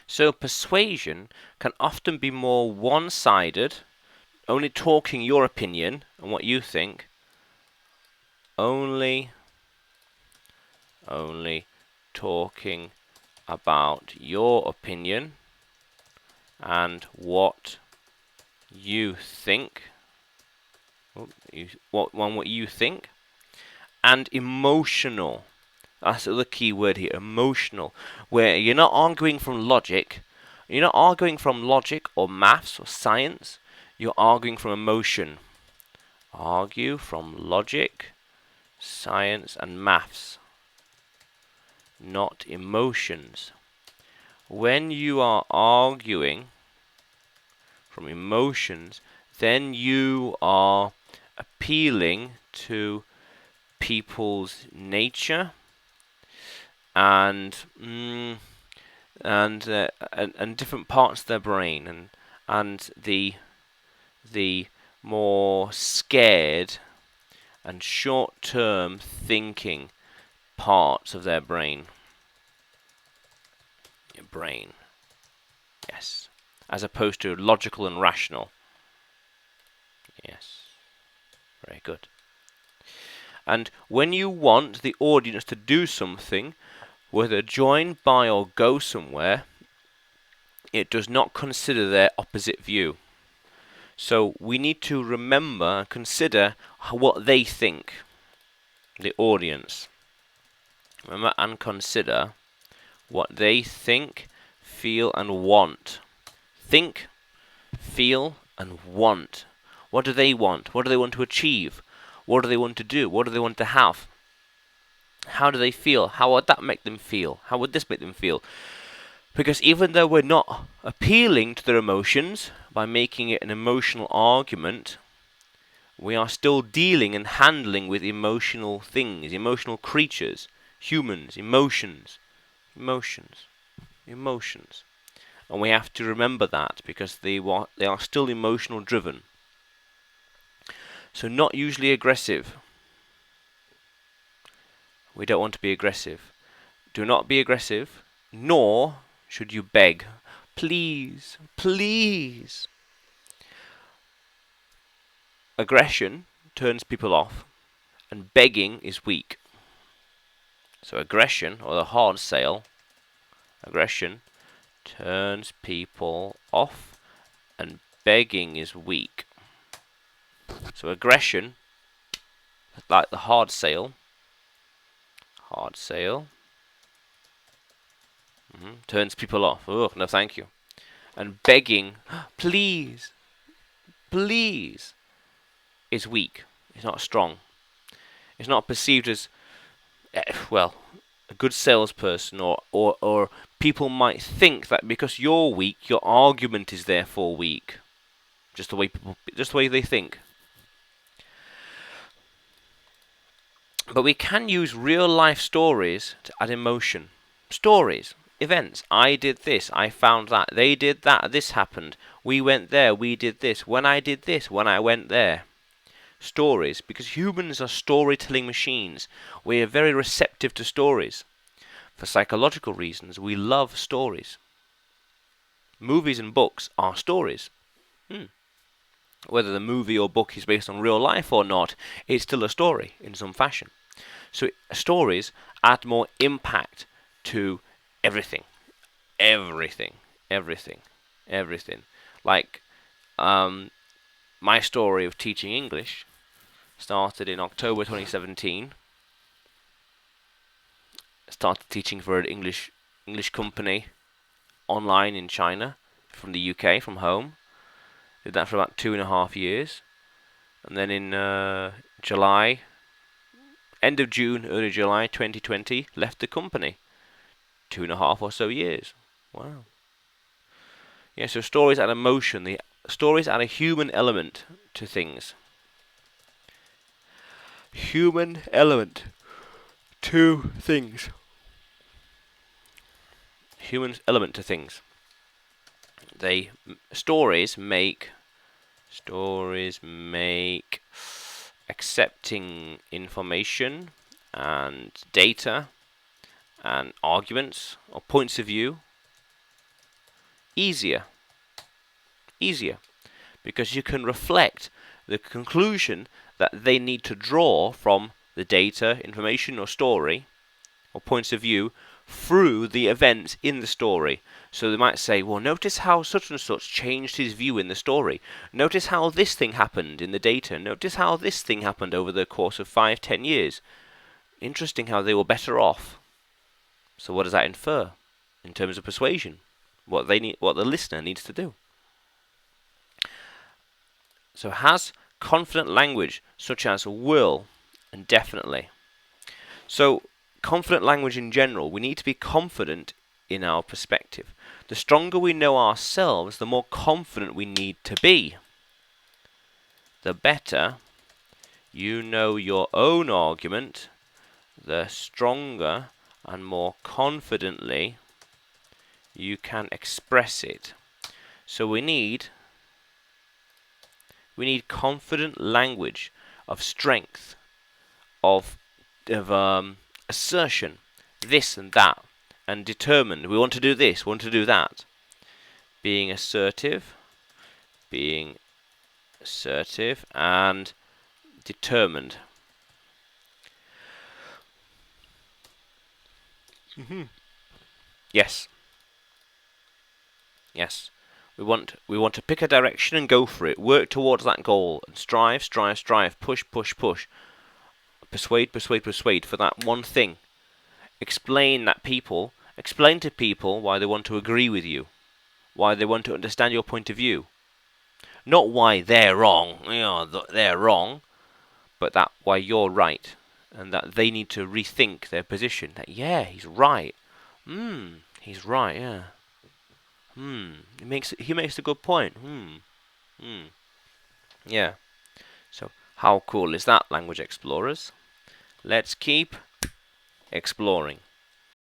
So persuasion can often be more one-sided, only talking your opinion and what you think, only talking about your opinion and what you think, what you think, and emotional. That's the key word here, emotional, where you're not arguing from logic. You're not arguing from logic or maths or science. You're arguing from emotion. Argue from logic, science, and maths, not emotions. When you are arguing from emotions, then you are appealing to people's nature and and different parts of their brain, and the more scared and short-term thinking parts of their brain. Your brain, yes, as opposed to logical and rational. Yes, very good. And when you want the audience to do something, whether join, buy, or go somewhere, it does not consider their opposite view. So we need to remember and consider what they think, the audience. Remember and consider what they think, feel, and want. Think, feel, and want. What do they want? What do they want to achieve? What do they want to do? What do they want to have? How do they feel? How would that make them feel? How would this make them feel? Because even though we're not appealing to their emotions by making it an emotional argument, we are still dealing and handling with emotional things, emotional creatures, humans, emotions. And we have to remember that because they are still emotional driven. So not usually aggressive. We don't want to be aggressive. Do not be aggressive, nor should you beg. Please, please. Aggression turns people off, and begging is weak. So aggression, or the hard sale, aggression turns people off, and begging is weak. So aggression, like the hard sale, turns people off. Oh, no thank you. And begging, please, please, is weak. It's not strong. It's not perceived as, well, a good salesperson, or people might think that because you're weak, your argument is therefore weak. Just the way they think. But we can use real life stories to add emotion. Stories, events. I did this, I found that, they did that, this happened, we went there, we did this, when I did this, when I went there. Stories, because humans are storytelling machines. We are very receptive to stories. For psychological reasons, we love stories. Movies and books are stories. Whether the movie or book is based on real life or not, it's still a story in some fashion. So stories add more impact to everything. Like, my story of teaching English started in October 2017. Started teaching for an English company online in China, from the UK, from home. Did that for about 2.5 years. And then in July, end of June, early July 2020, left the company. 2.5 or so years. Wow. Yeah, so stories add emotion. The stories add a human element to things. Human element to things. Human element to things. Stories make accepting information and data and arguments or points of view easier. Easier. Because you can reflect the conclusion that they need to draw from the data, information, or story, or points of view, through the events in the story. So they might say, well, notice how such and such changed his view in the story. Notice how this thing happened in the data. Notice how this thing happened over the course of 5-10 years. Interesting how they were better off. So what does that infer in terms of persuasion? What the listener needs to do. So has confident language such as will and definitely. So confident language in general, we need to be confident in our perspective. The stronger we know ourselves, the more confident we need to be. The better you know your own argument, the stronger and more confidently you can express it. So we need confident language of strength, of assertion, this and that, and determined. We want to do this, we want to do that. Being assertive, and determined. Yes. Yes. We want to pick a direction and go for it. Work towards that goal and strive. Push. Persuade for that one thing. Explain to people why they want to agree with you, why they want to understand your point of view. Not why they're wrong, they're wrong, but that why you're right, and that they need to rethink their position. That he's right. He's right. Yeah. He makes a good point. Yeah. So how cool is that, language explorers? Let's keep exploring.